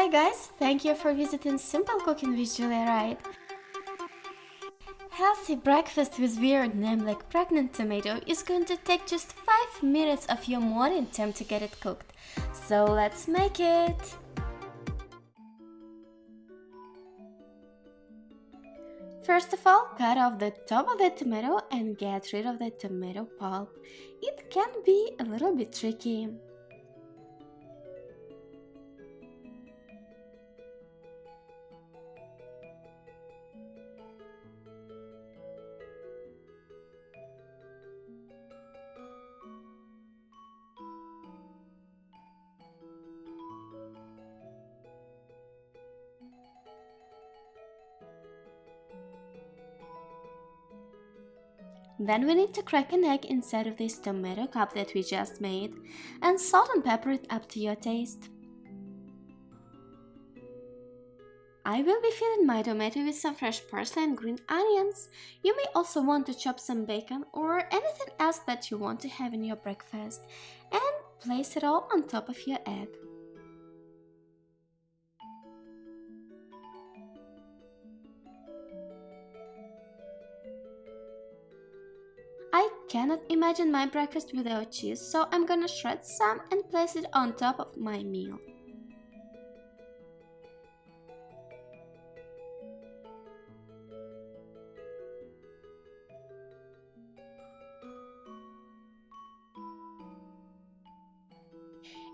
Hi guys, thank you for visiting Simple Cooking with Julia Wright. Healthy breakfast with weird name like pregnant tomato is going to take just 5 minutes of your morning time to get it cooked. So let's make it! First of all, cut off the top of the tomato and get rid of the tomato pulp. It can be a little bit tricky. Then we need to crack an egg inside of this tomato cup that we just made, and salt and pepper it up to your taste. I will be filling my tomato with some fresh parsley and green onions. You may also want to chop some bacon or anything else that you want to have in your breakfast, and place it all on top of your egg. I cannot imagine my breakfast without cheese, so I'm gonna shred some and place it on top of my meal.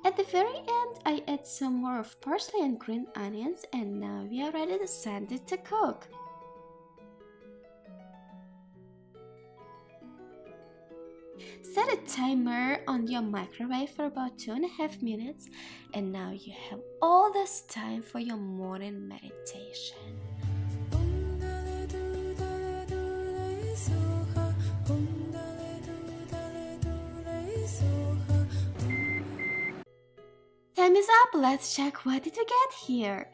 At the very end, I add some more of parsley and green onions, and now we are ready to send it to cook. Set a timer on your microwave for about 2.5 minutes, and now you have all this time for your morning meditation. Time is up, let's check what did we get here.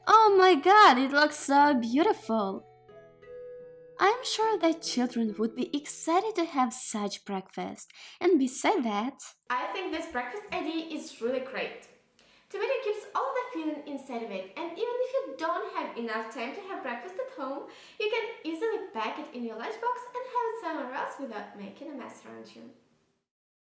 Oh my god, it looks so beautiful! I'm sure that children would be excited to have such breakfast. And beside that, I think this breakfast idea is really great. Tomato keeps all the filling inside of it, and even if you don't have enough time to have breakfast at home, you can easily pack it in your lunchbox and have it somewhere else without making a mess around you.